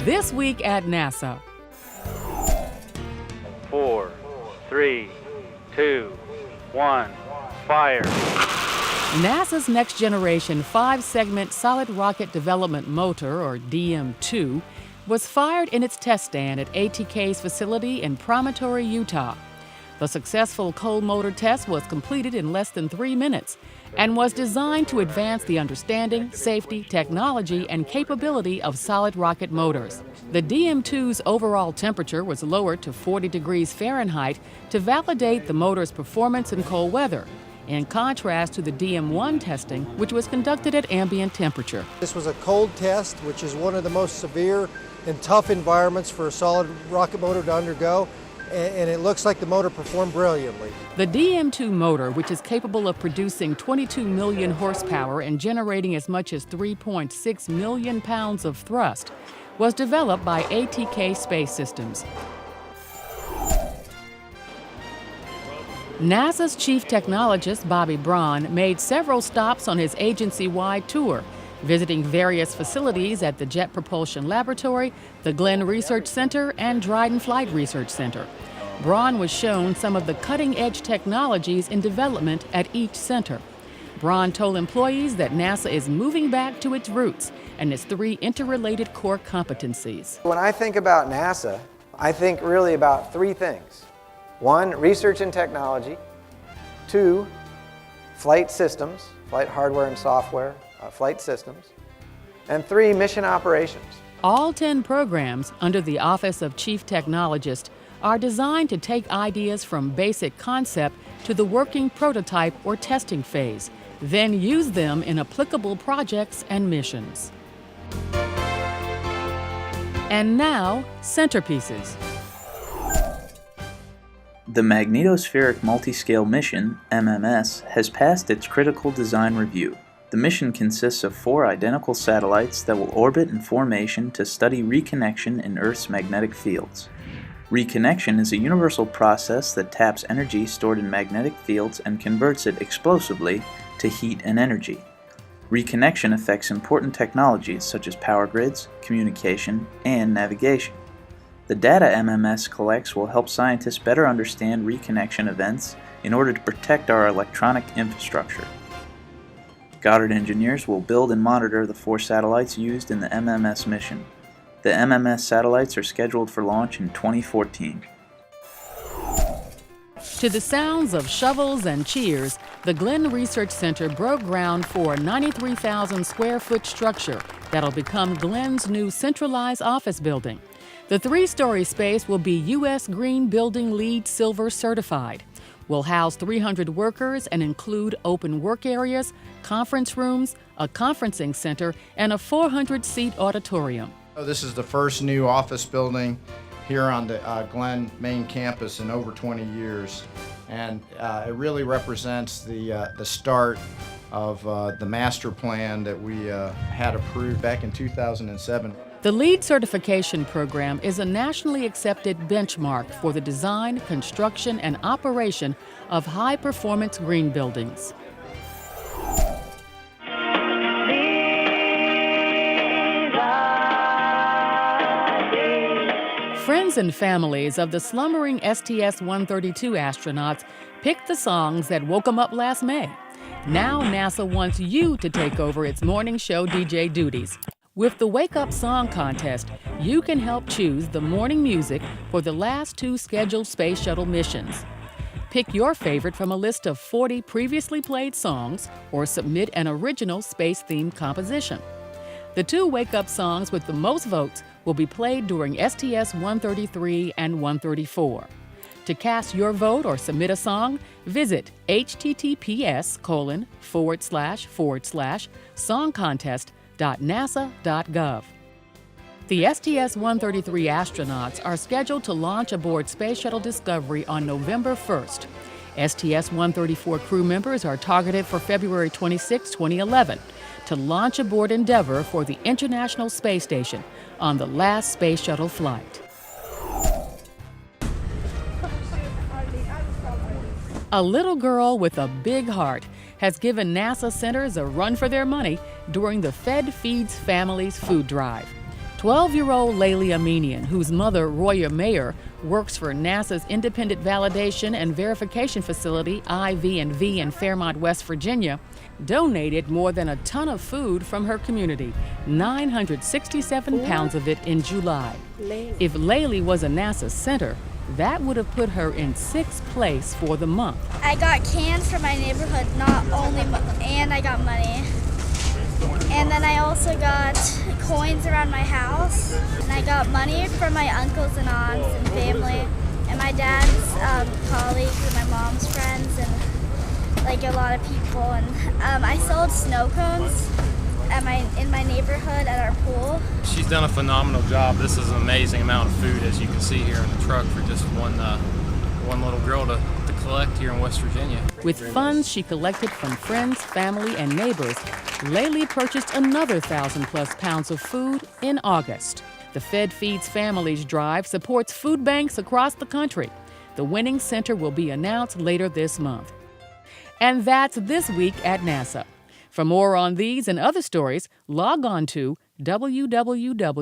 This Week at NASA. 4, 3, 2, 1, fire. NASA's next-generation 5-segment solid rocket development motor, or DM2, was fired in its test stand at ATK's facility in Promontory, Utah. The successful cold motor test was completed in less than 3 minutes and was designed to advance the understanding, safety, technology, and capability of solid rocket motors. The DM2's overall temperature was lowered to 40 degrees Fahrenheit to validate the motor's performance in cold weather, in contrast to the DM1 testing, which was conducted at ambient temperature. This was a cold test, which is one of the most severe and tough environments for a solid rocket motor to undergo, and it looks like the motor performed brilliantly. The DM2 motor, which is capable of producing 22 million horsepower and generating as much as 3.6 million pounds of thrust, was developed by ATK Space Systems. NASA's chief technologist, Bobby Braun, made several stops on his agency-wide tour, visiting various facilities at the Jet Propulsion Laboratory, the Glenn Research Center, and Dryden Flight Research Center. Braun was shown some of the cutting-edge technologies in development at each center. Braun told employees that NASA is moving back to its roots and its 3 interrelated core competencies. When I think about NASA, I think really about 3 things. 1, research and technology. 2, flight systems, flight hardware and software, flight systems. And 3, mission operations. All 10 programs under the Office of Chief Technologist are designed to take ideas from basic concept to the working prototype or testing phase, then use them in applicable projects and missions. And now, centerpieces. The Magnetospheric Multiscale mission, MMS, has passed its critical design review. The mission consists of 4 identical satellites that will orbit in formation to study reconnection in Earth's magnetic fields. Reconnection is a universal process that taps energy stored in magnetic fields and converts it explosively to heat and energy. Reconnection affects important technologies such as power grids, communication, and navigation. The data MMS collects will help scientists better understand reconnection events in order to protect our electronic infrastructure. Goddard engineers will build and monitor the 4 satellites used in the MMS mission. The MMS satellites are scheduled for launch in 2014. To the sounds of shovels and cheers, the Glenn Research Center broke ground for a 93,000 square foot structure that'll become Glenn's new centralized office building. The 3-story space will be U.S. Green Building LEED Silver certified. Will house 300 workers and include open work areas, conference rooms, a conferencing center, and a 400-seat auditorium. This is the first new office building here on the Glenn main campus in over 20 years. And it really represents the start of the master plan that we had approved back in 2007. The LEED certification program is a nationally accepted benchmark for the design, construction, and operation of high-performance green buildings. Friends and families of the slumbering STS-132 astronauts picked the songs that woke them up last May. Now NASA wants you to take over its morning show DJ duties. With the Wake Up Song Contest, you can help choose the morning music for the last 2 scheduled Space Shuttle missions. Pick your favorite from a list of 40 previously played songs or submit an original space-themed composition. The 2 Wake Up songs with the most votes will be played during STS-133 and 134. To cast your vote or submit a song, visit https://songcontest.nasa.gov. The STS-133 astronauts are scheduled to launch aboard Space Shuttle Discovery on November 1st. STS-134 crew members are targeted for February 26, 2011, to launch aboard Endeavour for the International Space Station on the last Space Shuttle flight. A little girl with a big heart has given NASA centers a run for their money during the Fed Feeds Families food drive. 12-year-old Laylee Aminian, whose mother, Roya Mayer, works for NASA's Independent Validation and Verification Facility, IV&V in Fairmont, West Virginia, donated more than a ton of food from her community, 967 pounds of it in July. If Laylee was a NASA center, that would have put her in 6th place for the month. I got cans from my neighborhood, and I got money. And then I also got coins around my house, and I got money from my uncles and aunts and family, and my dad's colleagues and my mom's friends, and like a lot of people. And I sold snow cones in my neighborhood at our pool. She's done a phenomenal job. This is an amazing amount of food, as you can see here in the truck, for just one little girl to collect here in West Virginia. With funds she collected from friends, family, and neighbors, Laylee purchased another 1,000+ pounds of food in August. The Fed Feeds Families Drive supports food banks across the country. The winning center will be announced later this month. And that's this week at NASA. For more on these and other stories, log on to www.nasa.gov.